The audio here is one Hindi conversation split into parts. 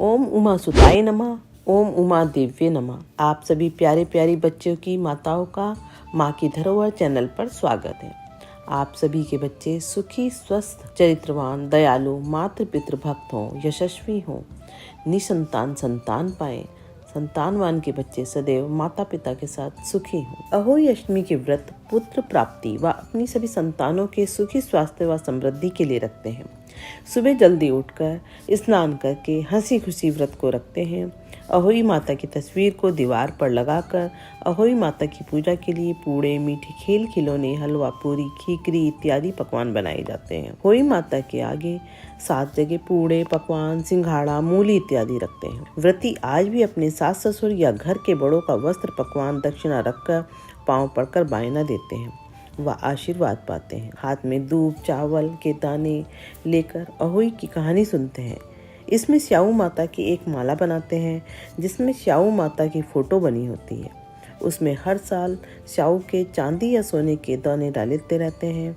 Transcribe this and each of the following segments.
ओम उमा सुताय नमः। ओम उमा देव्य नमः। आप सभी प्यारे प्यारी बच्चों की माताओं का माँ की धरोहर चैनल पर स्वागत है। आप सभी के बच्चे सुखी, स्वस्थ, चरित्रवान, दयालु, मातृ पितृ भक्त हों, यशस्वी हों, निसंतान संतान पाएं। संतानवान के बच्चे सदैव माता पिता के साथ सुखी हों। अहोई अष्टमी के व्रत पुत्र प्राप्ति व अपनी सभी संतानों के सुखी स्वास्थ्य व समृद्धि के लिए रखते हैं। सुबह जल्दी उठकर स्नान करके हंसी खुशी व्रत को रखते हैं। अहोई माता की तस्वीर को दीवार पर लगाकर अहोई माता की पूजा के लिए पूड़े, मीठे खेल खिलौने, हलवा, पूरी, खीकरी इत्यादि पकवान बनाए जाते हैं। अहोई माता के आगे 7 जगह पूड़े, पकवान, सिंघाड़ा, मूली इत्यादि रखते हैं। व्रती आज भी अपने सास ससुर या घर के बड़ों का वस्त्र, पकवान, दक्षिणा रखकर पांव पड़कर बायना देते हैं व आशीर्वाद पाते हैं। हाथ में दूध, चावल के दाने लेकर अहोई की कहानी सुनते हैं। इसमें स्याऊ माता की एक माला बनाते हैं जिसमें स्याऊ माता की फोटो बनी होती है। उसमें हर साल स्याऊ के चांदी या सोने के दाने डालते रहते हैं।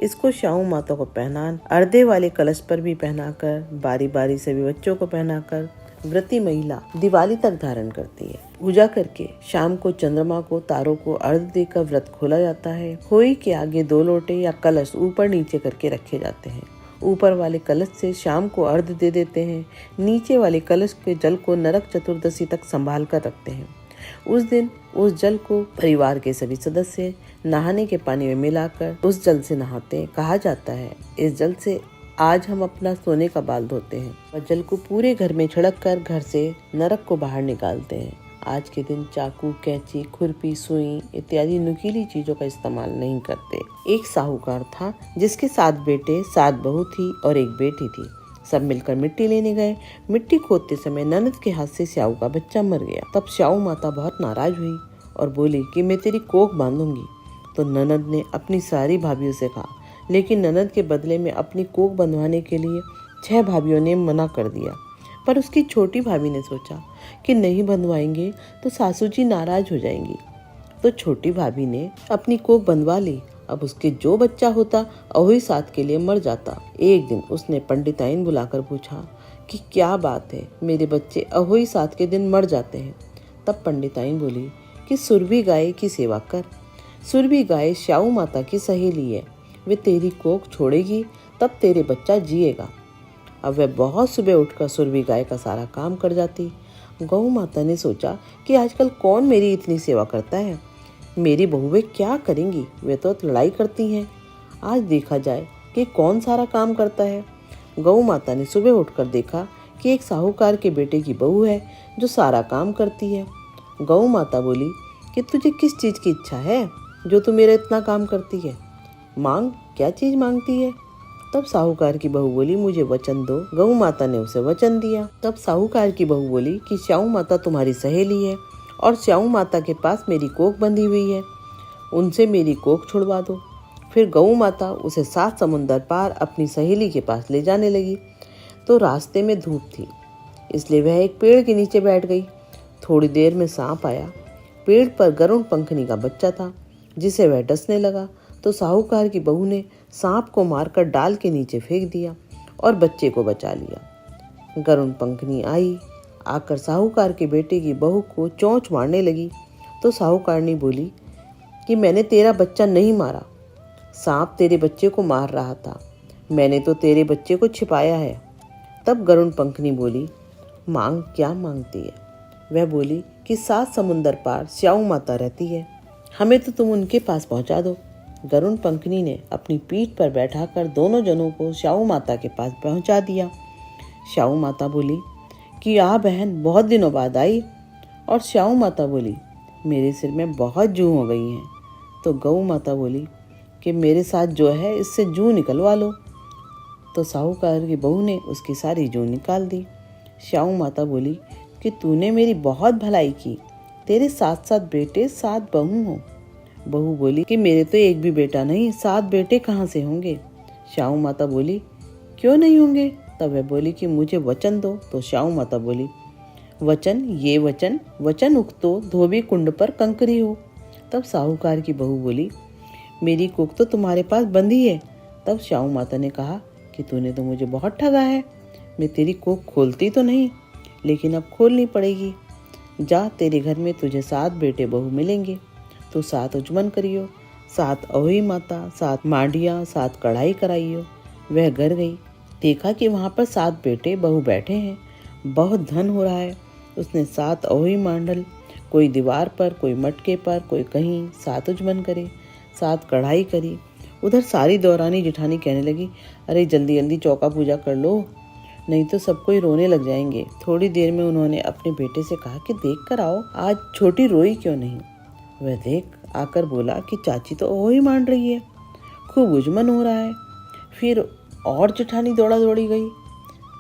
इसको स्याऊ माता को पहना अर्धे वाले कलश पर भी पहनाकर बारी बारी सभी बच्चों को पहनाकर व्रती महिला दिवाली तक धारण करती है। पूजा करके शाम को चंद्रमा को, तारों को अर्घ देकर व्रत खोला जाता है। होई के आगे 2 लोटे या कलश ऊपर नीचे करके रखे जाते हैं। ऊपर वाले कलश से शाम को अर्घ दे देते हैं। नीचे वाले कलश के जल को नरक चतुर्दशी तक संभाल कर रखते हैं। उस दिन उस जल को परिवार के सभी सदस्य नहाने के पानी में मिलाकर उस जल से नहाते हैं। कहा जाता है इस जल से आज हम अपना सोने का बाल धोते हैं और जल को पूरे घर में छिड़क कर घर से नरक को बाहर निकालते हैं। आज के दिन चाकू, कैंची, खुरपी, सुई इत्यादि नुकीली चीजों का इस्तेमाल नहीं करते। एक साहूकार था जिसके 7 बेटे, 7 बहू थी और 1 बेटी थी। सब मिलकर मिट्टी लेने गए। मिट्टी खोदते समय ननद के हाथ से स्याऊ का बच्चा मर गया। तब स्याऊ माता बहुत नाराज हुई और बोली कि मैं तेरी कोख बांधूंगी। तो ननद ने अपनी सारी भाभीयों से कहा, लेकिन ननद के बदले में अपनी कोख बंधवाने के लिए 6 भाभीयों ने मना कर दिया। पर उसकी छोटी भाभी ने सोचा कि नहीं बंधवाएंगे तो सासू जी नाराज हो जाएंगी। तो छोटी भाभी ने अपनी कोख बंधवा ली। अब उसके जो बच्चा होता अहोई साथ के लिए मर जाता। एक दिन उसने पंडिताइन बुलाकर पूछा कि क्या बात है, मेरे बच्चे अहोई साथ के दिन मर जाते हैं। तब पंडिताइन बोली कि सुरभि गाय की सेवा कर। सुरभि गाय स्याऊ माता की सहेली है। वे तेरी कोख छोड़ेगी तब तेरे बच्चा जिएगा। अब वह बहुत सुबह उठकर सुरभि गाय का सारा काम कर जाती। गौ माता ने सोचा कि आजकल कौन मेरी इतनी सेवा करता है। मेरी बहुएं क्या करेंगी, वे तो लड़ाई करती हैं। आज देखा जाए कि कौन सारा काम करता है। गौ माता ने सुबह उठकर देखा कि एक साहूकार के बेटे की बहू है जो सारा काम करती है। गौ माता बोली कि तुझे किस चीज की इच्छा है जो तू मेरा इतना काम करती है, मांग, क्या चीज मांगती है। तब साहूकार की बहू बोली मुझे वचन दो। गौ माता ने उसे वचन दिया। तब साहूकार की बहू बोली कि स्याऊ माता तुम्हारी सहेली है और स्याऊ माता के पास मेरी कोख बंधी हुई है, उनसे मेरी कोख छुड़वा दो। फिर गौ माता उसे 7 समुंदर पार अपनी सहेली के पास ले जाने लगी। तो रास्ते में धूप थी, इसलिए वह एक पेड़ के नीचे बैठ गई। थोड़ी देर में सांप आया। पेड़ पर गरुड़ पंखनी का बच्चा था जिसे वह डसने लगा। तो साहूकार की बहू ने सांप को मारकर डाल के नीचे फेंक दिया और बच्चे को बचा लिया। गरुड़ पंखनी आई, आकर साहूकार के बेटे की बहू को चोंच मारने लगी। तो साहूकारनी बोली कि मैंने तेरा बच्चा नहीं मारा, सांप तेरे बच्चे को मार रहा था, मैंने तो तेरे बच्चे को छिपाया है। तब गरुड़ पंखनी बोली मांग, क्या मांगती है। वह बोली कि 7 समुंदर पार स्याऊ माता रहती है, हमें तो तुम उनके पास पहुंचा दो। गरुड़ पंखनी ने अपनी पीठ पर बैठाकर दोनों जनों को स्याऊ माता के पास पहुंचा दिया। स्याऊ माता बोली कि आ बहन, बहुत दिनों बाद आई। और स्याऊ माता बोली मेरे सिर में बहुत जूं हो गई हैं। तो गौ माता बोली कि मेरे साथ जो है इससे जूं निकलवा लो। तो साहूकार की बहू ने उसकी सारी जूं निकाल दी। स्याऊ माता बोली कि तूने मेरी बहुत भलाई की, तेरे 7 बेटे 7 बहू हों। बहू बोली कि मेरे तो एक भी बेटा नहीं, 7 बेटे कहाँ से होंगे। स्याऊ माता बोली क्यों नहीं होंगे। तब वह बोली कि मुझे वचन दो। तो स्याऊ माता बोली वचन, ये वचन, वचन उक्तो धोबी कुंड पर कंकरी हो। तब साहूकार की बहू बोली मेरी कोख तो तुम्हारे पास बंधी है। तब स्याऊ माता ने कहा कि तूने तो मुझे बहुत ठगा है, मैं तेरी कोख खोलती तो नहीं। लेकिन अब खोलनी पड़ेगी। जा, तेरे घर में तुझे 7 बेटे बहू मिलेंगे। तो 7 उजमन करियो, 7 अहोई माता, 7 मांडिया, 7 कढ़ाई कराइयो। वह घर गई, देखा कि वहाँ पर 7 बेटे बहू बैठे हैं। बहुत धन हो रहा है। उसने 7 अहोई मांडल, कोई दीवार पर, कोई मटके पर, कोई कहीं, 7 उजमन करे, 7 कढ़ाई करी। उधर सारी दौरानी जेठानी कहने लगी, अरे जल्दी जल्दी चौका पूजा कर लो, नहीं तो सब कोई रोने लग जाएंगे। थोड़ी देर में उन्होंने अपने बेटे से कहा कि देख कर आओ, आज छोटी रोई क्यों नहीं। वह देख आकर बोला कि चाची तो ओ ही मान रही है, खूब उजमन हो रहा है। फिर और जेठानी दौड़ा दौड़ी गई,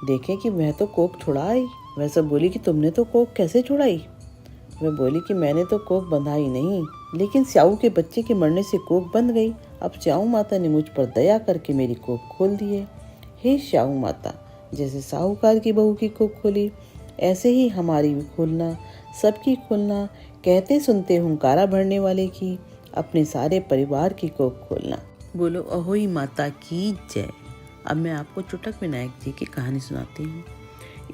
देखे कि वह तो कोक छुड़ा आई। वह सब बोली कि तुमने तो कोक कैसे छुड़ाई। वह बोली कि मैंने तो कोक बंधा ही नहीं, लेकिन स्याऊ के बच्चे के मरने से कोक बंध गई। अब स्याऊ माता ने मुझ पर दया करके मेरी कोक खोल दी है। हे स्याऊ माता, जैसे साहूकार की बहू की कोक खोली, ऐसे ही हमारी भी खोलना, सबकी खोलना। कहते सुनते हुंकारा भरने वाले की, अपने सारे परिवार की कोक खोलना। बोलो अहोई माता की जय। अब मैं आपको चुटक विनायक जी की कहानी सुनाती हूँ।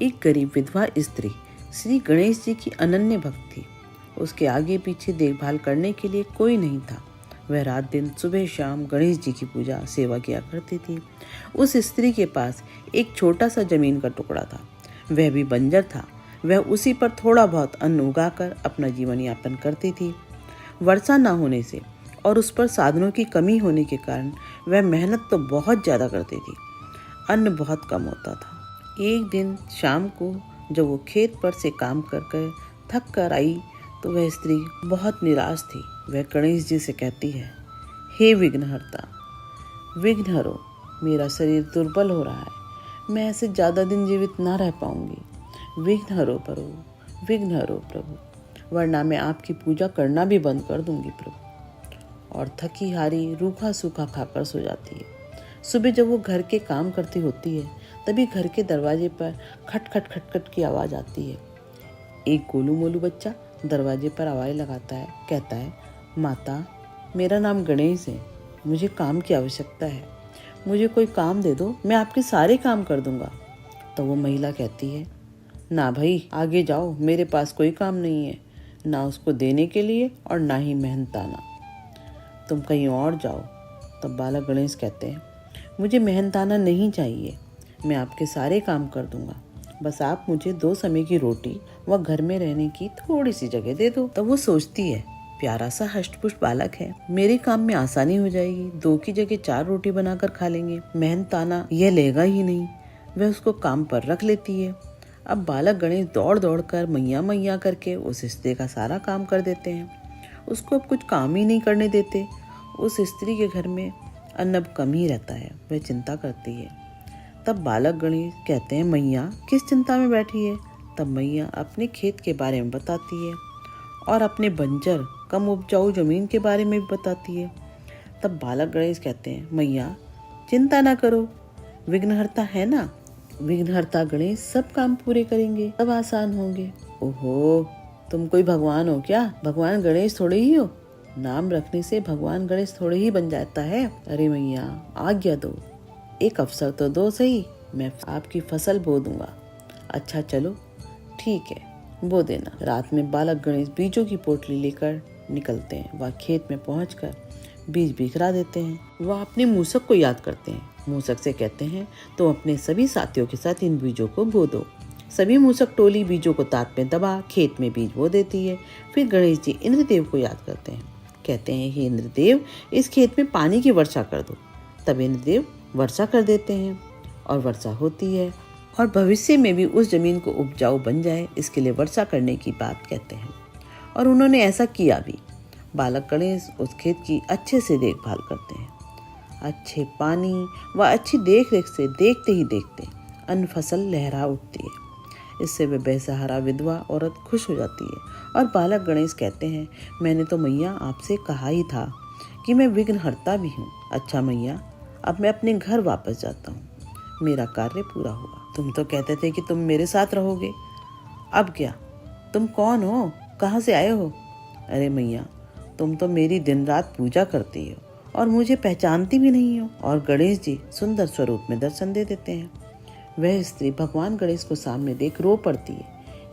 एक गरीब विधवा स्त्री श्री गणेश जी की अनन्य भक्त थी। उसके आगे पीछे देखभाल करने के लिए कोई नहीं था। वह रात दिन सुबह शाम गणेश जी की पूजा सेवा किया करती थी। उस स्त्री के पास एक छोटा सा जमीन का टुकड़ा था, वह भी बंजर था। वह उसी पर थोड़ा बहुत अन्न उगाकर अपना जीवन यापन करती थी। वर्षा न होने से और उस पर साधनों की कमी होने के कारण वह मेहनत तो बहुत ज़्यादा करती थी, अन्न बहुत कम होता था। एक दिन शाम को जब वो खेत पर से काम कर थक कर आई तो वह स्त्री बहुत निराश थी। वह गणेश जी से कहती है, हे विघ्नहर्ता, विघ्न हरो, मेरा शरीर दुर्बल हो रहा है, मैं ऐसे ज़्यादा दिन जीवित ना रह पाऊंगी। विघ्न हरो प्रभु, विघ्न हरो प्रभु, वरना मैं आपकी पूजा करना भी बंद कर दूंगी प्रभु। और थकी हारी रूखा सूखा खाकर सो जाती है। सुबह जब वो घर के काम करती होती है तभी घर के दरवाजे पर खट खट खट खट की आवाज़ आती है। एक गोलू मोलू बच्चा दरवाजे पर आवाज़ लगाता है, कहता है, माता मेरा नाम गणेश है, मुझे काम की आवश्यकता है, मुझे कोई काम दे दो, मैं आपके सारे काम कर दूंगा। तो वो महिला कहती है, ना भाई आगे जाओ, मेरे पास कोई काम नहीं है, ना उसको देने के लिए और ना ही मेहनताना, तुम कहीं और जाओ। तब बालक गणेश कहते हैं, मुझे मेहनताना नहीं चाहिए, मैं आपके सारे काम कर दूंगा, बस आप मुझे 2 समय की रोटी व घर में रहने की थोड़ी सी जगह दे दो। तब वो सोचती है, प्यारा सा हष्टपुष्ट बालक है, मेरे काम में आसानी हो जाएगी, 2 की जगह 4 रोटी बनाकर खा लेंगे, मेहनताना यह लेगा ही नहीं। वह उसको काम पर रख लेती है। अब बालक गणेश दौड़ दौड़ कर मैया मैया करके उस स्त्री का सारा काम कर देते हैं। उसको अब कुछ काम ही नहीं करने देते। उस स्त्री के घर में अन्न अब कम ही रहता है। वह चिंता करती है। तब बालक गणेश कहते हैं, मैया किस चिंता में बैठी है। तब मैया अपने खेत के बारे में बताती है और अपने बंजर कम उपजाऊ जमीन के बारे में भी बताती है। तब बालक गणेश कहते हैं, मैया चिंता ना करो, विघ्नहर्ता है ना, विघ्नहर्ता गणेश सब काम पूरे करेंगे, सब आसान होंगे। ओहो, तुम कोई भगवान हो क्या? भगवान गणेश थोड़े ही हो, नाम रखने से भगवान गणेश थोड़े ही बन जाता है। अरे मैया आज्ञा दो, एक अवसर तो दो सही, मैं आपकी फसल बो दूंगा। अच्छा चलो ठीक है, बो देना। रात में बालक गणेश बीजों की पोटली लेकर निकलते हैं। वह खेत में पहुंचकर बीज बिखरा देते हैं। वह अपने मूसक को याद करते हैं। मूसक से कहते हैं, तो अपने सभी साथियों के साथ इन बीजों को बो दो। सभी मूसक टोली बीजों को ताक में दबा खेत में बीज बो देती है। फिर गणेश जी इंद्रदेव को याद करते हैं, कहते हैं, हे इंद्रदेव इस खेत में पानी की वर्षा कर दो। तब इंद्रदेव वर्षा कर देते हैं और वर्षा होती है और भविष्य में भी उस जमीन को उपजाऊ बन जाए, इसके लिए वर्षा करने की बात कहते हैं। और उन्होंने ऐसा किया भी। बालक गणेश उस खेत की अच्छे से देखभाल करते हैं। अच्छे पानी व अच्छी देख रेख से देखते ही देखते अन्न फसल लहरा उठती है। इससे वे बेसहारा विधवा औरत खुश हो जाती है। और बालक गणेश कहते हैं, मैंने तो मैया आपसे कहा ही था कि मैं विघ्नहर्ता भी हूँ। अच्छा मैया, अब मैं अपने घर वापस जाता हूँ, मेरा कार्य पूरा हुआ। तुम तो कहते थे कि तुम मेरे साथ रहोगे, अब क्या? तुम कौन हो, कहाँ से आए हो? अरे मैया, तुम तो मेरी दिन रात पूजा करती हो और मुझे पहचानती भी नहीं हो। और गणेश जी सुंदर स्वरूप में दर्शन दे देते हैं। वह स्त्री भगवान गणेश को सामने देख रो पड़ती है,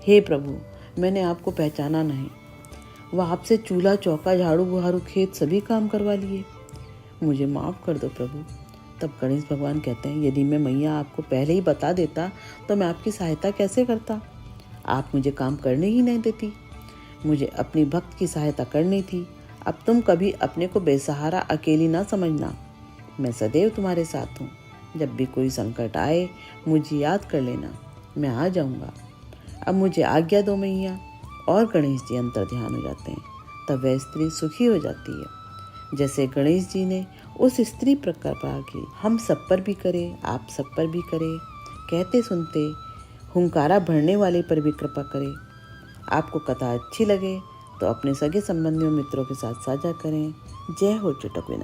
हे प्रभु, मैंने आपको पहचाना नहीं। वह आपसे चूल्हा चौका झाड़ू बुहारू खेत सभी काम करवा लिए। मुझे माफ़ कर दो प्रभु। तब गणेश भगवान कहते हैं, यदि मैं मैया आपको पहले ही बता देता तो मैं आपकी सहायता कैसे करता। आप मुझे काम करने ही नहीं देती। मुझे अपनी भक्त की सहायता करनी थी। अब तुम कभी अपने को बेसहारा अकेली ना समझना। मैं सदैव तुम्हारे साथ हूँ। जब भी कोई संकट आए मुझे याद कर लेना, मैं आ जाऊँगा। अब मुझे आज्ञा दो मैया। और गणेश जी अंतर ध्यान हो जाते हैं। तब वह स्त्री सुखी हो जाती है। जैसे गणेश जी ने उस स्त्री पर कृपा की, हम सब पर भी करें, आप सब पर भी करें। कहते सुनते हुंकारा भरने वाले पर भी कृपा करें। आपको कथा अच्छी लगे तो अपने सगे संबंधियों मित्रों के साथ साझा करें। जय हो चुटक विनायक।